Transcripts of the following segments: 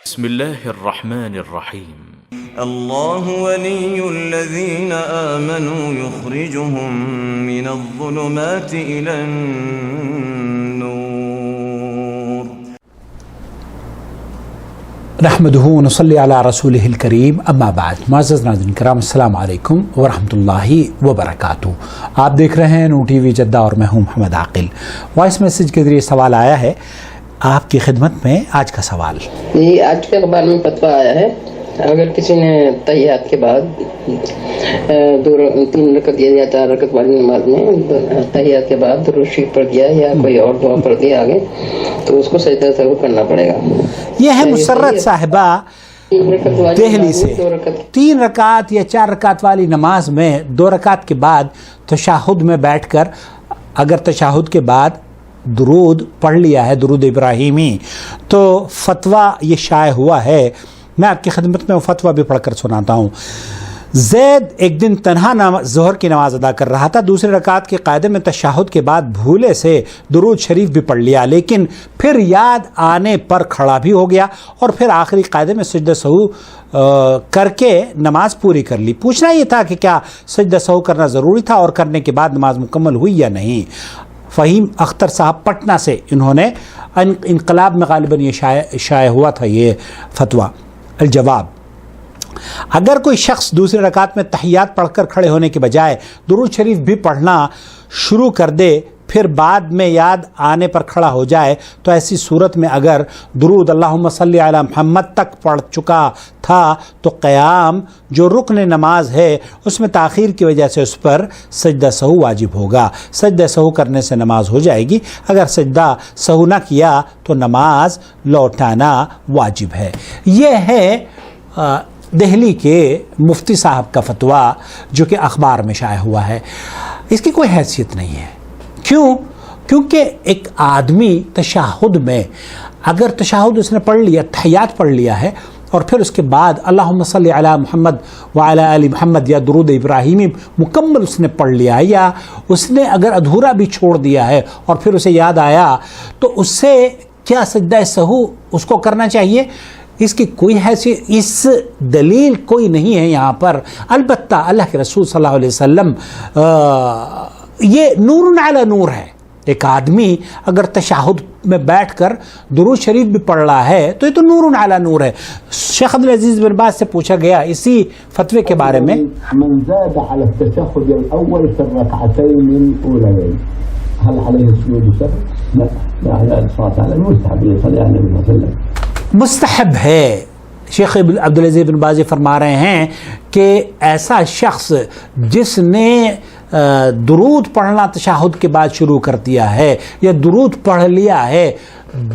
بسم الله الرحمن الرحيم الله ولي الذين آمنوا يخرجهم من الظلمات إلى النور نحمده ونصلي على رسوله الكريم اما بعد. معزز ناظرین کرام، السلام علیکم ورحمۃ اللہ وبرکاتہ. آپ دیکھ رہے ہیں نو ٹی وی جدہ اور میں ہوں محمد عاقل. وائس میسج کے ذریعے سوال آیا ہے آپ کی خدمت میں. آج کا سوال جی، آج کے اخبار میں فتویٰ آیا ہے، اگر کسی نے تحیات کے بعد 3 رکعت یا 4 رکعت والی نماز میں تحیات کے بعد درود شریف پڑھ دیا یا کوئی اور دعا پڑھ دیا آگے، تو اس کو سجدہ سہو کرنا پڑے گا. یہ ہے مسرت صاحبہ دہلی سے. 3 رکعت یا 4 رکعت والی نماز میں 2 رکعت کے بعد تشہد میں بیٹھ کر اگر تشہد کے بعد درود پڑھ لیا ہے، درود ابراہیمی، تو فتویٰ یہ شائع ہوا ہے. میں آپ کی خدمت میں وہ فتویٰ بھی پڑھ کر سناتا ہوں. زید ایک دن تنہا ظہر کی نماز ادا کر رہا تھا. دوسرے رکعت کے قاعدے میں تشہد کے بعد بھولے سے درود شریف بھی پڑھ لیا، لیکن پھر یاد آنے پر کھڑا بھی ہو گیا اور پھر آخری قاعدے میں سجدہ سہو کر کے نماز پوری کر لی. پوچھنا یہ تھا کہ کیا سجدہ سہو کرنا ضروری تھا اور کرنے کے بعد نماز مکمل ہوئی یا نہیں. فہیم اختر صاحب پٹنہ سے، انہوں نے انقلاب میں غالباً یہ شائع ہوا تھا یہ فتویٰ. الجواب: اگر کوئی شخص دوسرے رکعت میں تحیات پڑھ کر کھڑے ہونے کے بجائے درود شریف بھی پڑھنا شروع کر دے پھر بعد میں یاد آنے پر کھڑا ہو جائے تو ایسی صورت میں اگر درود اللہم صلی علی محمد تک پڑھ چکا تھا تو قیام جو رکن نماز ہے اس میں تاخیر کی وجہ سے اس پر سجدہ سہو واجب ہوگا. سجدہ سہو کرنے سے نماز ہو جائے گی. اگر سجدہ سہو نہ کیا تو نماز لوٹانا واجب ہے. یہ ہے دہلی کے مفتی صاحب کا فتویٰ جو کہ اخبار میں شائع ہوا ہے. اس کی کوئی حیثیت نہیں ہے. کیونکہ ایک آدمی تشہد میں اگر تشہد اس نے پڑھ لیا، تحیات پڑھ لیا ہے اور پھر اس کے بعد اللہم صلی علی محمد وعلی آل محمد یا درود ابراہیمی مکمل اس نے پڑھ لیا ہے، یا اس نے اگر ادھورا بھی چھوڑ دیا ہے اور پھر اسے یاد آیا تو اس سے کیا سجدہ سہو اس کو کرنا چاہیے؟ اس کی کوئی حیثیت، اس دلیل کوئی نہیں ہے یہاں پر. البتہ اللہ کے رسول صلی اللہ علیہ وسلم یہ نور علی نور ہے. ایک آدمی اگر تشہد میں بیٹھ کر درود شریف بھی پڑھ رہا ہے تو یہ تو نور علی نور ہے. شیخ عبدالعزیز بن باز سے پوچھا گیا اسی فتوے کے بارے میں، من زاد على التشهد الاول في الركعتين الاوليين هل عليه سجود سهو؟ لا على الصلاه على المستحب يصلي على النبي صلى الله عليه وسلم. مستحب ہے. شیخ عبدالعزیز بن باز فرما رہے ہیں کہ ایسا شخص جس نے درود پڑھنا تشہد کے بعد شروع کر دیا ہے یا درود پڑھ لیا ہے،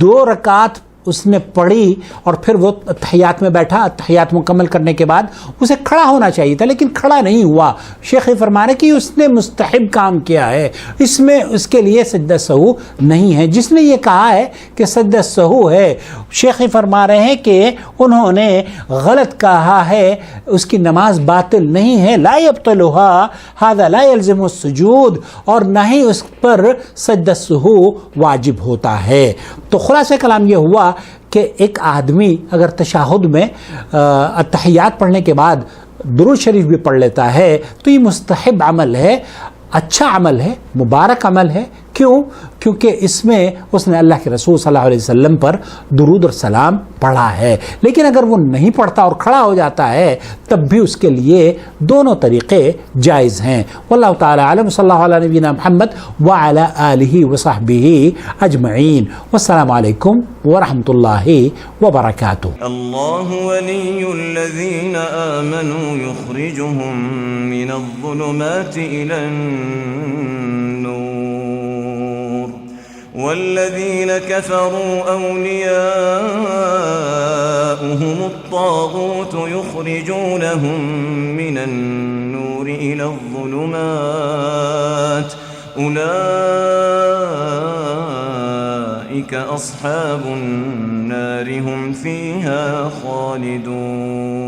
2 رکعت اس نے پڑھی اور پھر وہ تحیات میں بیٹھا، تحیات مکمل کرنے کے بعد اسے کھڑا ہونا چاہیے تھا لیکن کھڑا نہیں ہوا. شیخ فرما رہے کہ اس نے مستحب کام کیا ہے، اس میں اس کے لیے سجدہ سہو نہیں ہے. جس نے یہ کہا ہے کہ سجدہ سہو ہے، شیخ فرما رہے ہیں کہ انہوں نے غلط کہا ہے، اس کی نماز باطل نہیں ہے. لا یبطلها هذا لا يلزم السجود، اور نہ ہی اس پر سجدہ سہو واجب ہوتا ہے. تو خلاصہ کلام یہ ہوا کہ ایک آدمی اگر تشہد میں تحیات پڑھنے کے بعد درود شریف بھی پڑھ لیتا ہے تو یہ مستحب عمل ہے، اچھا عمل ہے، مبارک عمل ہے. کیونکہ اس میں اس نے اللہ کے رسول صلی اللہ علیہ وسلم پر درود اور سلام پڑھا ہے. لیکن اگر وہ نہیں پڑھتا اور کھڑا ہو جاتا ہے تب بھی اس کے لیے دونوں طریقے جائز ہیں. واللہ تعالی عالم. صلی اللہ علیہ نبینا محمد وعلی آلہ وصحبہ اجمعین. والسلام علیکم ورحمۃ اللہ وبرکاتہ. الله ولي الذين آمنوا يخرجهم من الظلمات إلى النور والذين كفروا أولياؤهم الطاغوت يخرجونهم من النور إلى الظلمات أولئك أصحاب النار هم فيها خالدون.